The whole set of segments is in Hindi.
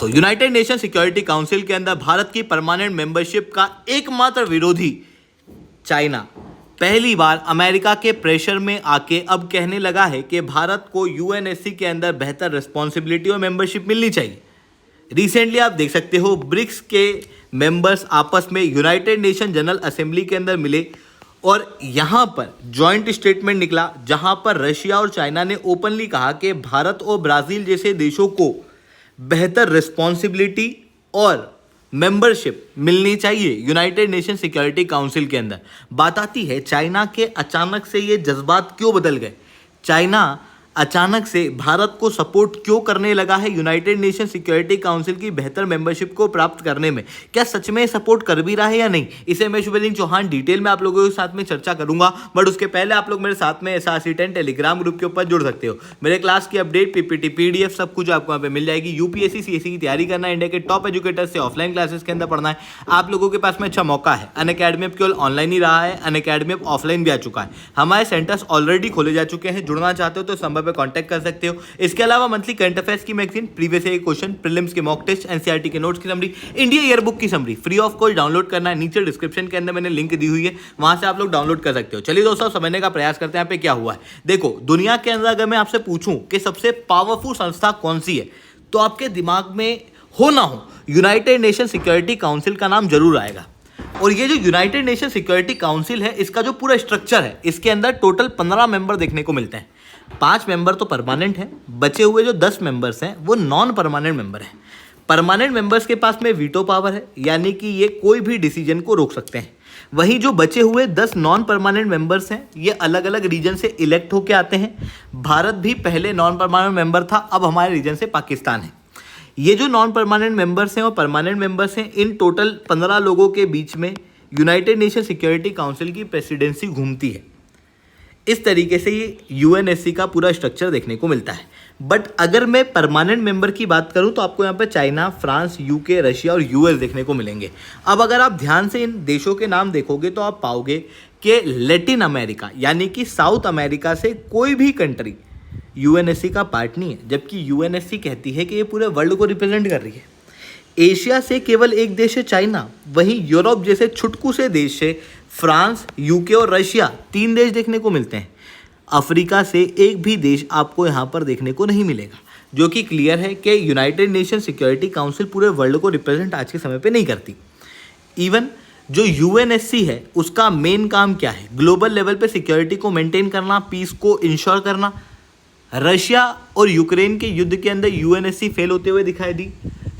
दोस्तों, यूनाइटेड नेशन सिक्योरिटी काउंसिल के अंदर भारत की परमानेंट मेंबरशिप का एकमात्र विरोधी चाइना पहली बार अमेरिका के प्रेशर में आके अब कहने लगा है कि भारत को यूएनएससी के अंदर बेहतर रिस्पॉन्सिबिलिटी और मेंबरशिप मिलनी चाहिए। रिसेंटली आप देख सकते हो ब्रिक्स के मेंबर्स आपस में यूनाइटेड नेशन जनरल असेंबली के अंदर मिले और यहाँ पर जॉइंट स्टेटमेंट निकला, जहाँ पर रशिया और चाइना ने ओपनली कहा कि भारत और ब्राज़ील जैसे देशों को बेहतर रिस्पॉन्सिबिलिटी और मेंबरशिप मिलनी चाहिए यूनाइटेड नेशन सिक्योरिटी काउंसिल के अंदर। बात आती है चाइना के अचानक से ये जज्बात क्यों बदल गए, चाइना अचानक से भारत को सपोर्ट क्यों करने लगा है यूनाइटेड नेशन सिक्योरिटी काउंसिल की बेहतर मेंबरशिप को प्राप्त करने में। क्या सच में सपोर्ट कर भी रहा है या नहीं, इसे मैं शुभलिंग चौहान डिटेल में आप लोगों के साथ में चर्चा करूंगा। बट उसके पहले आप लोग मेरे साथ में SRC10 टेलीग्राम ग्रुप के ऊपर जुड़ सकते हो। मेरे क्लास की अपडेट, PPT, PDF सब कुछ आपको यहाँ पे मिल जाएगी। UPSC CSE की तैयारी करना है, इंडिया के टॉप एजुकेटर से ऑफलाइन क्लासेस के अंदर पढ़ना है, आप लोगों के पास में अच्छा मौका है। अनअकैडमी अब केवल ऑनलाइन ही रहा है, अनअकैडमी अब ऑफलाइन भी आ चुका है। हमारे सेंटर्स ऑलरेडी खोले जा चुके हैं। जुड़ना चाहते हो तो संभव पे कॉन्टैक्ट कर सकते हो। इसके अलावा मंथली करंट अफेयर्स की magazine, previous year question, prelims के मॉक टेस्ट, NCERT के नोट्स की समरी, इंडिया ईयरबुक की summary free of cost download करना है। नीचे डिस्क्रिप्शन के अंदर मैंने लिंक दी हुई है, वहां से आप लोग डाउनलोड कर सकते हो। चलिए दोस्तों, समझने का प्रयास करते हैं यहाँ पे क्या हुआ है। देखो, दुनिया के अंदर अगर मैं आपसे पूछूं कि सबसे पावरफुल संस्था कौन सी है, तो आपके दिमाग में हो ना हो यूनाइटेड नेशन सिक्योरिटी काउंसिल का नाम जरूर आएगा। और ये जो यूनाइटेड नेशन सिक्योरिटी काउंसिल है, इसका जो पूरा स्ट्रक्चर है, इसके अंदर टोटल 15 मेंबर देखने को मिलते हैं। 5 मेंबर तो परमानेंट हैं, बचे हुए जो 10 मेंबर्स हैं वो नॉन परमानेंट मेंबर हैं। परमानेंट मेंबर्स के पास में वीटो पावर है, यानी कि ये कोई भी डिसीजन को रोक सकते हैं। वहीं जो बचे हुए 10 नॉन परमानेंट मेंबर्स हैं, ये अलग अलग रीजन से इलेक्ट होकर आते हैं। भारत भी पहले नॉन परमानेंट मेंबर था, अब हमारे रीजन से पाकिस्तान है। ये जो नॉन परमानेंट मेंबर्स हैं और परमानेंट मेंबर्स हैं, इन टोटल 15 लोगों के बीच में यूनाइटेड नेशन सिक्योरिटी काउंसिल की प्रेसिडेंसी घूमती है। इस तरीके से ये यूएनएससी का पूरा स्ट्रक्चर देखने को मिलता है। बट अगर मैं परमानेंट मेंबर की बात करूं तो आपको यहाँ पे चाइना, फ्रांस, UK, रशिया और US देखने को मिलेंगे। अब अगर आप ध्यान से इन देशों के नाम देखोगे तो आप पाओगे कि लैटिन अमेरिका यानी कि साउथ अमेरिका से कोई भी कंट्री यूएनएससी का पार्ट नहीं है, जबकि यूएनएससी कहती है कि ये पूरे वर्ल्ड को रिप्रेजेंट कर रही है। एशिया से केवल एक देश है चाइना, वहीं यूरोप जैसे छुटकू से देश से फ्रांस, UK और रशिया 3 देश देखने को मिलते हैं। अफ्रीका से एक भी देश आपको यहाँ पर देखने को नहीं मिलेगा, जो कि क्लियर है कि यूनाइटेड नेशन सिक्योरिटी काउंसिल पूरे वर्ल्ड को रिप्रेजेंट आज के समय पे नहीं करती। इवन जो यूएनएससी है, उसका मेन काम क्या है? ग्लोबल लेवल पे सिक्योरिटी को मेंटेन करना, पीस को इंश्योर करना। रशिया और यूक्रेन के युद्ध के अंदर यूएनएससी फेल होते हुए दिखाई दी,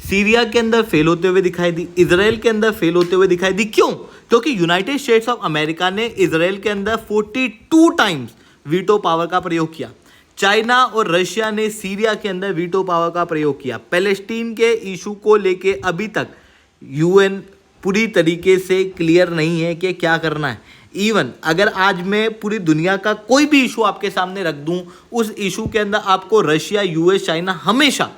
सीरिया के अंदर फेल होते हुए दिखाई दी, इजराइल के अंदर फेल होते हुए दिखाई दी। क्यों? क्योंकि यूनाइटेड स्टेट्स ऑफ अमेरिका ने इजराइल के अंदर 42 टाइम्स वीटो पावर का प्रयोग किया। चाइना और रशिया ने सीरिया के अंदर वीटो पावर का प्रयोग किया। पैलेस्टीन के इशू को लेके अभी तक यूएन पूरी तरीके से क्लियर नहीं है कि क्या करना है। इवन अगर आज मैं पूरी दुनिया का कोई भी इशू आपके सामने रख दूं, उस इशू के अंदर आपको रशिया, US, चाइना हमेशा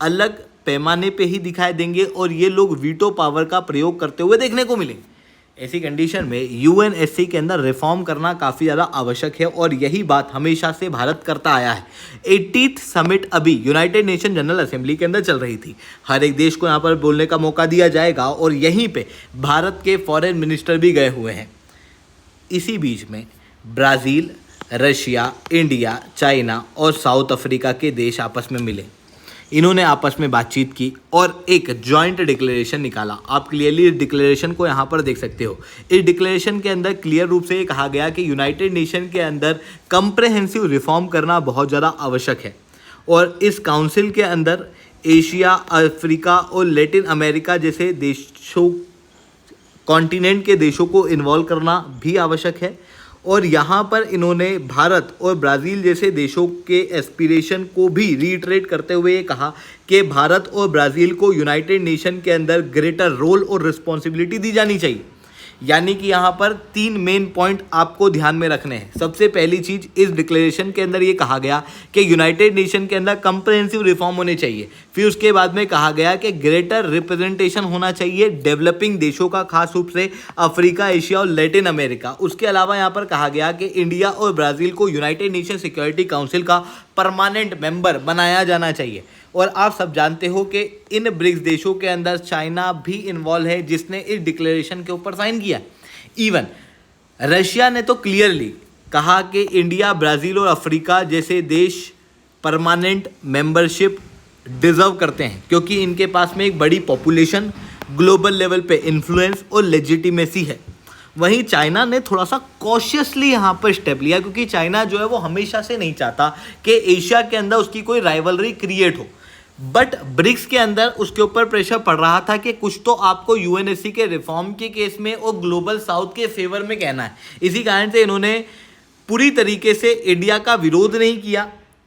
अलग पैमाने पे ही दिखाई देंगे और ये लोग वीटो पावर का प्रयोग करते हुए देखने को मिलेंगे। ऐसी कंडीशन में यूएनएससी के अंदर रिफॉर्म करना काफ़ी ज़्यादा आवश्यक है और यही बात हमेशा से भारत करता आया है। 80th समिट अभी यूनाइटेड नेशन जनरल असेंबली के अंदर चल रही थी। हर एक देश को यहाँ पर बोलने का मौका दिया जाएगा और यहीं पे भारत के फॉरेन मिनिस्टर भी गए हुए हैं। इसी बीच में ब्राज़ील, रशिया, इंडिया, चाइना और साउथ अफ्रीका के देश आपस में मिले। इन्होंने आपस में बातचीत की और एक जॉइंट डिक्लेरेशन निकाला। आप क्लियरली इस डिक्लेरेशन को यहाँ पर देख सकते हो। इस डिक्लेरेशन के अंदर क्लियर रूप से ये कहा गया कि यूनाइटेड नेशन के अंदर कंप्रेहेंसिव रिफॉर्म करना बहुत ज़्यादा आवश्यक है और इस काउंसिल के अंदर एशिया, अफ्रीका और लैटिन अमेरिका जैसे देशों, कॉन्टिनेंट के देशों को इन्वॉल्व करना भी आवश्यक है। और यहाँ पर इन्होंने भारत और ब्राज़ील जैसे देशों के एस्पिरेशन को भी रीइटरेट करते हुए ये कहा कि भारत और ब्राज़ील को यूनाइटेड नेशन के अंदर ग्रेटर रोल और रिस्पॉन्सिबिलिटी दी जानी चाहिए। यानी कि यहाँ पर 3 मेन पॉइंट आपको ध्यान में रखने हैं। सबसे पहली चीज़, इस डिक्लेरेशन के अंदर ये कहा गया कि यूनाइटेड नेशन के अंदर कंप्रहेंसिव रिफॉर्म होने चाहिए। फिर उसके बाद में कहा गया कि ग्रेटर रिप्रेजेंटेशन होना चाहिए डेवलपिंग देशों का, खास रूप से अफ्रीका, एशिया और लैटिन अमेरिका। उसके अलावा यहाँ पर कहा गया कि इंडिया और ब्राज़ील को यूनाइटेड नेशन सिक्योरिटी काउंसिल का परमानेंट मेंबर बनाया जाना चाहिए। और आप सब जानते हो कि इन ब्रिक्स देशों के अंदर चाइना भी इन्वॉल्व है, जिसने इस डिक्लेरेशन के ऊपर साइन किया। इवन रशिया ने तो क्लियरली कहा कि इंडिया, ब्राज़ील और अफ्रीका जैसे देश परमानेंट मेंबरशिप डिज़र्व करते हैं, क्योंकि इनके पास में एक बड़ी पॉपुलेशन, ग्लोबल लेवल पे इन्फ्लुएंस और लेजिटिमेसी है। वहीं चाइना ने थोड़ा सा कॉशियसली यहाँ पर स्टेप लिया, क्योंकि चाइना जो है वो हमेशा से नहीं चाहता कि एशिया के अंदर उसकी कोई राइवलरी क्रिएट हो। बट ब्रिक्स के अंदर उसके ऊपर प्रेशर पड़ रहा था कि कुछ तो आपको यूएनएससी के रिफॉर्म के केस में और ग्लोबल साउथ के फेवर में कहना है। इसी कारण से इन्होंने पूरी तरीके से इंडिया का विरोध नहीं किया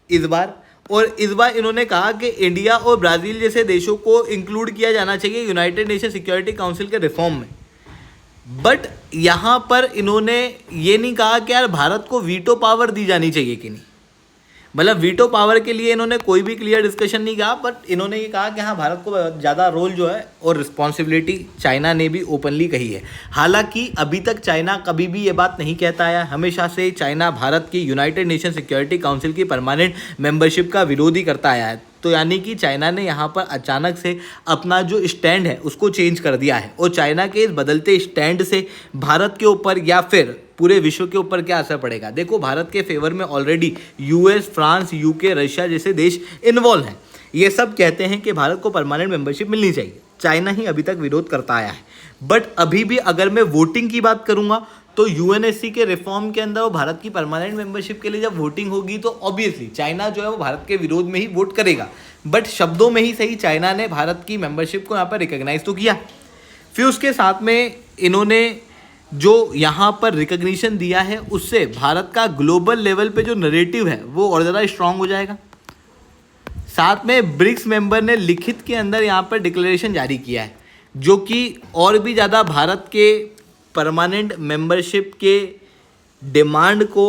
इस बार, और इस बार इन्होंने कहा कि इंडिया और ब्राज़ील जैसे देशों को इंक्लूड किया जाना चाहिए यूनाइटेड नेशन सिक्योरिटी काउंसिल के रिफॉर्म में। बट यहाँ पर इन्होंने ये नहीं कहा कि यार भारत को वीटो पावर दी जानी चाहिए कि नहीं, मतलब वीटो पावर के लिए इन्होंने कोई भी क्लियर डिस्कशन नहीं कहा। बट इन्होंने ये कहा कि हाँ, भारत को ज़्यादा रोल जो है और रिस्पॉन्सिबिलिटी चाइना ने भी ओपनली कही है। हालांकि अभी तक चाइना कभी भी ये बात नहीं कहता आया, हमेशा से चाइना भारत की यूनाइटेड नेशन सिक्योरिटी काउंसिल की परमानेंट मेंबरशिप का विरोध ही करता आया है। तो यानी कि चाइना ने यहाँ पर अचानक से अपना जो स्टैंड है उसको चेंज कर दिया है, और चाइना के इस बदलते स्टैंड से भारत के ऊपर या फिर पूरे विश्व के ऊपर क्या असर पड़ेगा। देखो, भारत के फेवर में already US, France, UK, Russia जैसे देश इन्वॉल्व हैं। ये सब कहते हैं कि भारत को परमानेंट मेंबरशिप मिलनी चाहिए। चाइना ही अभी तक विरोध करता आया है। बट अभी भी अगर मैं वोटिंग की बात करूँगा तो यूएनएससी के रिफॉर्म के अंदर वो भारत की परमानेंट मेंबरशिप के लिए जब वोटिंग होगी तो ऑब्वियसली चाइना जो है वो भारत के विरोध में ही वोट करेगा। बट शब्दों में ही सही चाइना ने भारत की मेंबरशिप को यहाँ पर रिकॉग्नाइज तो किया। फिर उसके साथ में इन्होंने जो यहाँ पर रिकॉग्निशन दिया है उससे भारत का ग्लोबल लेवल पे जो नरेटिव है वो और ज़्यादा स्ट्रांग हो जाएगा। साथ में ब्रिक्स मेंबर ने लिखित के अंदर यहाँ पर डिक्लेरेशन जारी किया है, जो कि और भी ज़्यादा भारत के परमानेंट मेंबरशिप के डिमांड को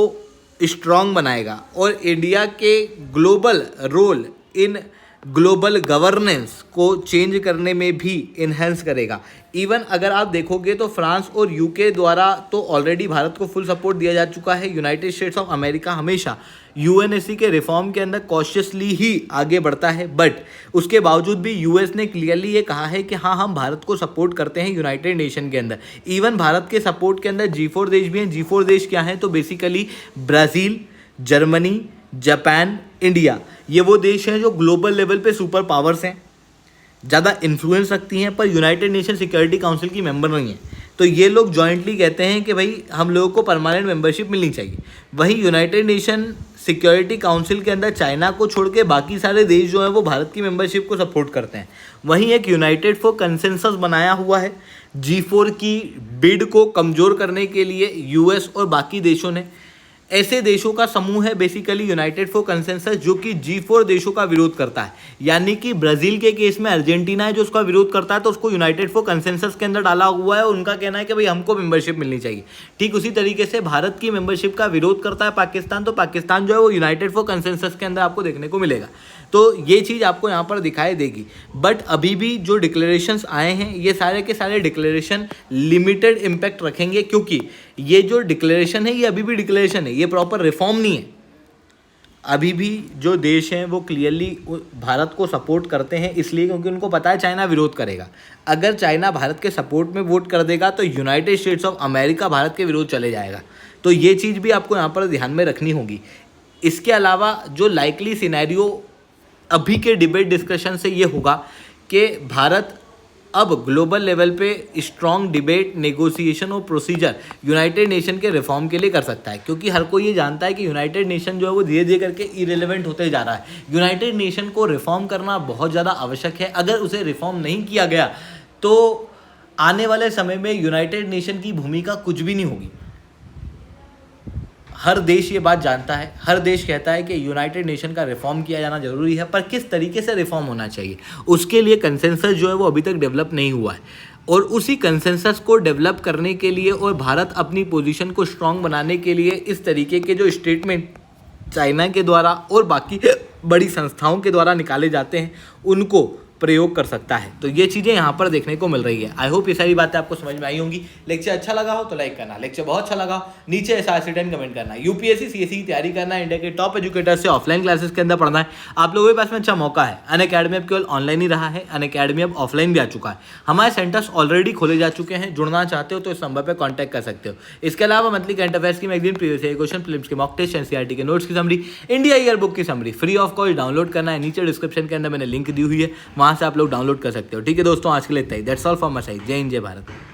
स्ट्रांग बनाएगा और इंडिया के global role in global governance को चेंज करने में भी इन्हेंस करेगा। इवन अगर आप देखोगे तो फ्रांस और यूके द्वारा तो ऑलरेडी भारत को फुल सपोर्ट दिया जा चुका है। यूनाइटेड स्टेट्स ऑफ अमेरिका हमेशा यूएनएससी के रिफॉर्म के अंदर कॉशियसली ही आगे बढ़ता है, बट उसके बावजूद भी यूएस ने क्लियरली ये कहा है कि हाँ, हम भारत को सपोर्ट करते हैं यूनाइटेड नेशन के अंदर। इवन भारत के सपोर्ट के अंदर G4 देश भी हैं। G4 देश क्या हैं? तो basically Brazil, Germany, Japan, India, ये वो देश हैं जो ग्लोबल लेवल पे सुपर पावर्स हैं, ज़्यादा इन्फ्लुएंस रखती हैं, पर यूनाइटेड नेशन सिक्योरिटी काउंसिल की मेंबर नहीं है। तो ये लोग जॉइंटली कहते हैं कि भाई हम लोगों को परमानेंट मेंबरशिप मिलनी चाहिए। वहीं यूनाइटेड नेशन सिक्योरिटी काउंसिल के अंदर चाइना को छोड़ के बाकी सारे देश जो हैं वो भारत की मेंबरशिप को सपोर्ट करते हैं। वहीं एक यूनाइटेड फॉर कंसेंसस बनाया हुआ है G4 की बिड को कमज़ोर करने के लिए यूएस और बाकी देशों ने। ऐसे देशों का समूह है बेसिकली यूनाइटेड फॉर कंसेंसस, जो कि G4 देशों का विरोध करता है। यानी कि ब्राज़ील के केस में अर्जेंटीना है जो उसका विरोध करता है, तो उसको यूनाइटेड फॉर कंसेंसस के अंदर डाला हुआ है। उनका कहना है कि भाई हमको मेंबरशिप मिलनी चाहिए। ठीक उसी तरीके से भारत की मेंबरशिप का विरोध करता है पाकिस्तान, तो पाकिस्तान जो है वो यूनाइटेड फॉर कंसेंसस के अंदर आपको देखने को मिलेगा। तो ये चीज़ आपको यहाँ पर दिखाई देगी। बट अभी भी जो डिक्लेरेशंस आए हैं ये सारे के सारे डिक्लेरेशन लिमिटेड इम्पैक्ट रखेंगे, क्योंकि ये जो डिक्लेरेशन है ये अभी भी डिक्लेरेशन है, ये प्रॉपर रिफॉर्म नहीं है। अभी भी जो देश हैं वो क्लियरली भारत को सपोर्ट करते हैं, इसलिए क्योंकि उनको पता है चाइना विरोध करेगा। अगर चाइना भारत के सपोर्ट में वोट कर देगा तो United states of America Bharat के विरोध चले जाएगा। तो ये चीज़ भी आपको यहाँ पर ध्यान में रखनी होगी। इसके अलावा जो लाइकली सिनेरियो अभी के डिबेट डिस्कशन से ये होगा कि भारत अब ग्लोबल लेवल पे स्ट्रॉन्ग डिबेट, नेगोशिएशन और प्रोसीजर यूनाइटेड नेशन के रिफॉर्म के लिए कर सकता है, क्योंकि हर कोई ये जानता है कि यूनाइटेड नेशन जो है वो धीरे धीरे करके इरेलेवेंट होते जा रहा है। यूनाइटेड नेशन को रिफॉर्म करना बहुत ज़्यादा आवश्यक है। अगर उसे रिफॉर्म नहीं किया गया तो आने वाले समय में यूनाइटेड नेशन की भूमिका कुछ भी नहीं होगी। हर देश ये बात जानता है, हर देश कहता है कि यूनाइटेड नेशन का रिफॉर्म किया जाना जरूरी है, पर किस तरीके से रिफॉर्म होना चाहिए उसके लिए कंसेंसस जो है वो अभी तक डेवलप नहीं हुआ है। और उसी कंसेंसस को डेवलप करने के लिए और भारत अपनी पोजीशन को स्ट्रांग बनाने के लिए इस तरीके के जो स्टेटमेंट चाइना के द्वारा और बाकी बड़ी संस्थाओं के द्वारा निकाले जाते हैं उनको प्रयोग कर सकता है। तो ये चीज़ें यहाँ पर देखने को मिल रही है। आई होप ये सारी बातें आपको समझ में आई होंगी। लेक्चर अच्छा लगा हो तो लाइक करना, लेक्चर बहुत अच्छा लगा हो नीचे SRC10 कमेंट करना। यूपीएससी CSE की तैयारी करना है, इंडिया के टॉप एजुकेटर से ऑफलाइन क्लासेस के अंदर पढ़ना है, आप लोगों के पास में अच्छा मौका है। अनअकैडमी अब केवल ऑनलाइन ही रहा है, अनअकैडमी अब ऑफलाइन भी आ चुका है। हमारे सेंटर्स ऑलरेडी खोले जा चुके हैं। जुड़ना चाहते हो तो इस नंबर पर कॉन्टैक्ट कर सकते हो। इसके अलावा मंथली करंट अफेयर्स की magazine, previous year question, films के मॉक टेस्ट, NCERT के नोट्स की समरी, इंडिया ईयर बुक की summary free of cost download करना है। नीचे डिस्क्रिप्शन के अंदर मैंने लिंक दी हुई है, वहां से आप लोग डाउनलोड कर सकते हो। ठीक है दोस्तों, आज के लिए इतना ही। That's all from my side. जय हिंद, जय भारत।